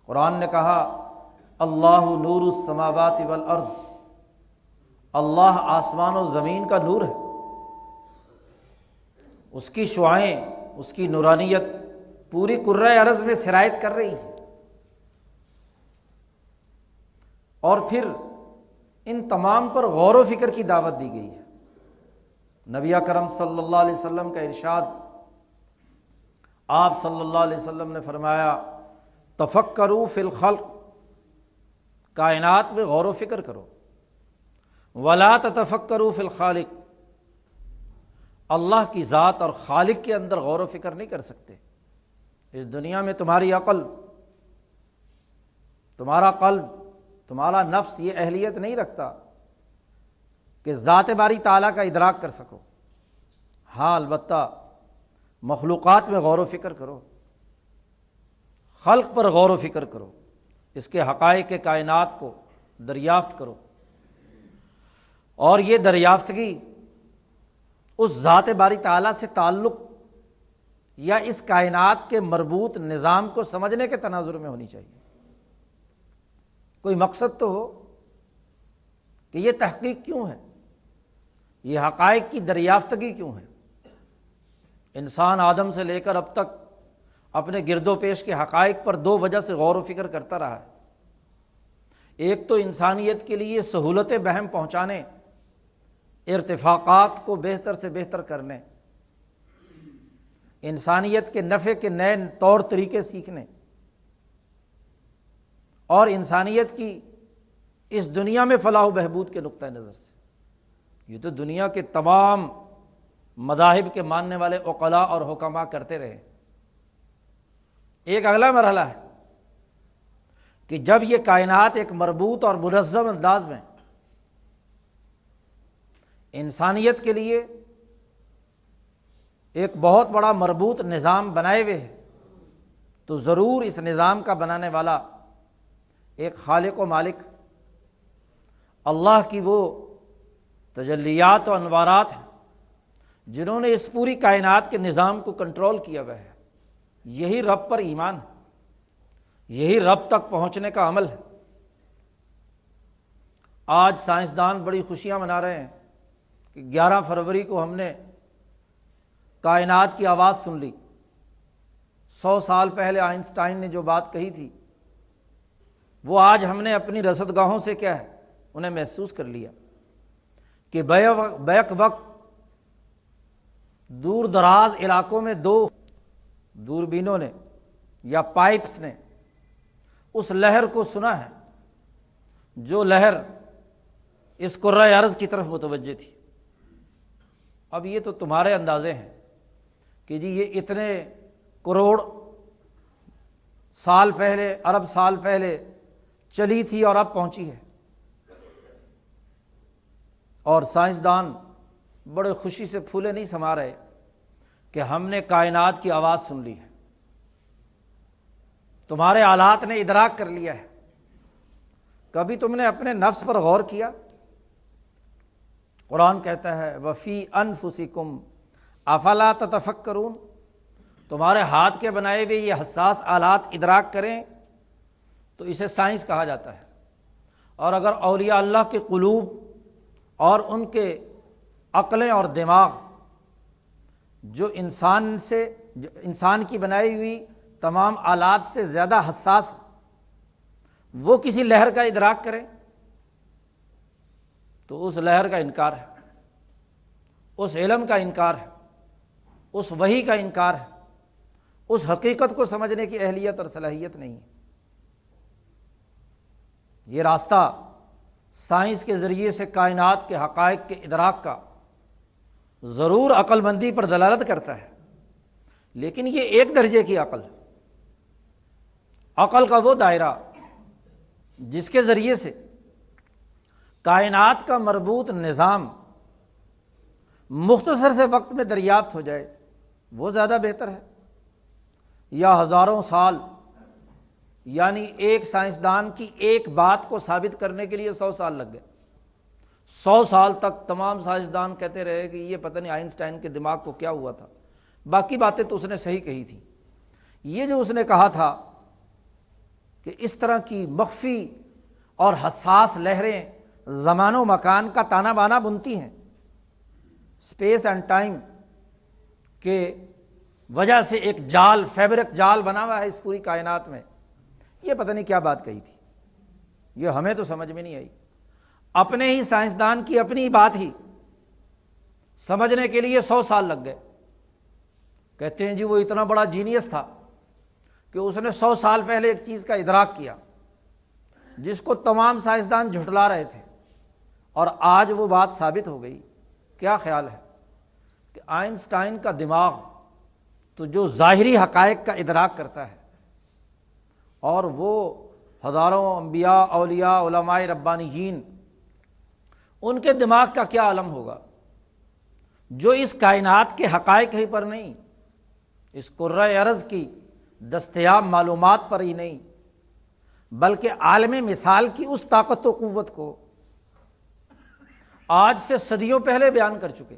قرآن نے کہا اللہ نور السماوات والارض، اللہ آسمان و زمین کا نور ہے، اس کی شعاعیں، اس کی نورانیت پوری کرۂ ارض میں سرایت کر رہی ہے۔ اور پھر ان تمام پر غور و فکر کی دعوت دی گئی ہے۔ نبی اکرم صلی اللہ علیہ وسلم کا ارشاد، آپ صلی اللہ علیہ وسلم نے فرمایا تفکروا فی الخلق، کائنات میں غور و فکر کرو، ولا تتفکروا فی الخالق، اللہ کی ذات اور خالق کے اندر غور و فکر نہیں کر سکتے۔ اس دنیا میں تمہاری عقل، تمہارا قلب، تمہارا نفس یہ اہلیت نہیں رکھتا کہ ذات باری تعالیٰ کا ادراک کر سکو۔ ہاں البتہ مخلوقات میں غور و فکر کرو، خلق پر غور و فکر کرو، اس کے حقائق کائنات کو دریافت کرو، اور یہ دریافتگی اس ذات باری تعالیٰ سے تعلق یا اس کائنات کے مربوط نظام کو سمجھنے کے تناظر میں ہونی چاہیے۔ کوئی مقصد تو ہو کہ یہ تحقیق کیوں ہے، یہ حقائق کی دریافتگی کیوں ہے۔ انسان آدم سے لے کر اب تک اپنے گرد و پیش کے حقائق پر دو وجہ سے غور و فکر کرتا رہا ہے۔ ایک تو انسانیت کے لیے سہولت بہم پہنچانے، ارتفاقات کو بہتر سے بہتر کرنے، انسانیت کے نفع کے نئے طور طریقے سیکھنے، اور انسانیت کی اس دنیا میں فلاح و بہبود کے نقطہ نظر سے۔ یہ تو دنیا کے تمام مذاہب کے ماننے والے عقلاء اور حکماء کرتے رہے۔ ایک اگلا مرحلہ ہے کہ جب یہ کائنات ایک مربوط اور منظم انداز میں انسانیت کے لیے ایک بہت بڑا مربوط نظام بنائے ہوئے ہے، تو ضرور اس نظام کا بنانے والا ایک خالق و مالک اللہ کی وہ تجلیات و انوارات ہیں جنہوں نے اس پوری کائنات کے نظام کو کنٹرول کیا ہوا ہے۔ یہی رب پر ایمان ہے، یہی رب تک پہنچنے کا عمل ہے۔ آج سائنسدان بڑی خوشیاں منا رہے ہیں کہ 11 فروری کو ہم نے کائنات کی آواز سن لی۔ 100 سال پہلے آئنسٹائن نے جو بات کہی تھی وہ آج ہم نے اپنی رصدگاہوں سے کیا ہے انہیں محسوس کر لیا کہ بیک وقت دور دراز علاقوں میں 2 دوربینوں نے یا پائپس نے اس لہر کو سنا ہے جو لہر اس کرۂ ارض کی طرف متوجہ تھی۔ اب یہ تو تمہارے اندازے ہیں کہ جی یہ اتنے کروڑ سال پہلے، ارب سال پہلے چلی تھی اور اب پہنچی ہے، اور سائنسدان بڑے خوشی سے پھولے نہیں سما رہے کہ ہم نے کائنات کی آواز سن لی ہے۔ تمہارے آلات نے ادراک کر لیا ہے۔ کبھی تم نے اپنے نفس پر غور کیا؟ قرآن کہتا ہے وفی انفسکم افلا تتفکرون، تمہارے ہاتھ کے بنائے ہوئے یہ حساس آلات ادراک کریں تو اسے سائنس کہا جاتا ہے۔ اور اگر اولیاء اللہ کے قلوب اور ان کے عقلیں اور دماغ جو انسان کی بنائی ہوئی تمام آلات سے زیادہ حساس، وہ کسی لہر کا ادراک کریں تو اس لہر کا انکار ہے، اس علم کا انکار ہے، اس وحی کا انکار ہے، اس حقیقت کو سمجھنے کی اہلیت اور صلاحیت نہیں ہے۔ یہ راستہ سائنس کے ذریعے سے کائنات کے حقائق کے ادراک کا ضرور عقل مندی پر دلالت کرتا ہے، لیکن یہ ایک درجے کی عقل ہے۔ عقل کا وہ دائرہ جس کے ذریعے سے کائنات کا مربوط نظام مختصر سے وقت میں دریافت ہو جائے وہ زیادہ بہتر ہے، یا ہزاروں سال، یعنی ایک سائنسدان کی ایک بات کو ثابت کرنے کے لیے 100 سال لگ گئے۔ 100 سال تک تمام سائنسدان کہتے رہے کہ یہ پتہ نہیں آئنسٹائن کے دماغ کو کیا ہوا تھا، باقی باتیں تو اس نے صحیح کہی تھی۔ یہ جو اس نے کہا تھا کہ اس طرح کی مخفی اور حساس لہریں زمان و مکان کا تانا بانا بنتی ہیں، اسپیس اینڈ ٹائم کے وجہ سے ایک جال، فیبرک جال بنا ہوا ہے اس پوری کائنات میں۔ یہ پتہ نہیں کیا بات کہی تھی، یہ ہمیں تو سمجھ میں نہیں آئی۔ اپنے ہی سائنسدان کی اپنی بات ہی سمجھنے کے لیے 100 سال لگ گئے۔ کہتے ہیں جی وہ اتنا بڑا جینیس تھا کہ اس نے 100 سال پہلے ایک چیز کا ادراک کیا جس کو تمام سائنسدان جھٹلا رہے تھے، اور آج وہ بات ثابت ہو گئی۔ کیا خیال ہے کہ آئنسٹائن کا دماغ تو جو ظاہری حقائق کا ادراک کرتا ہے، اور وہ ہزاروں انبیاء، اولیاء، علماء ربانیین، ان کے دماغ کا کیا عالم ہوگا جو اس کائنات کے حقائق ہی پر نہیں، اس کرۂ ارض کی دستیاب معلومات پر ہی نہیں، بلکہ عالم مثال کی اس طاقت و قوت کو آج سے صدیوں پہلے بیان کر چکے۔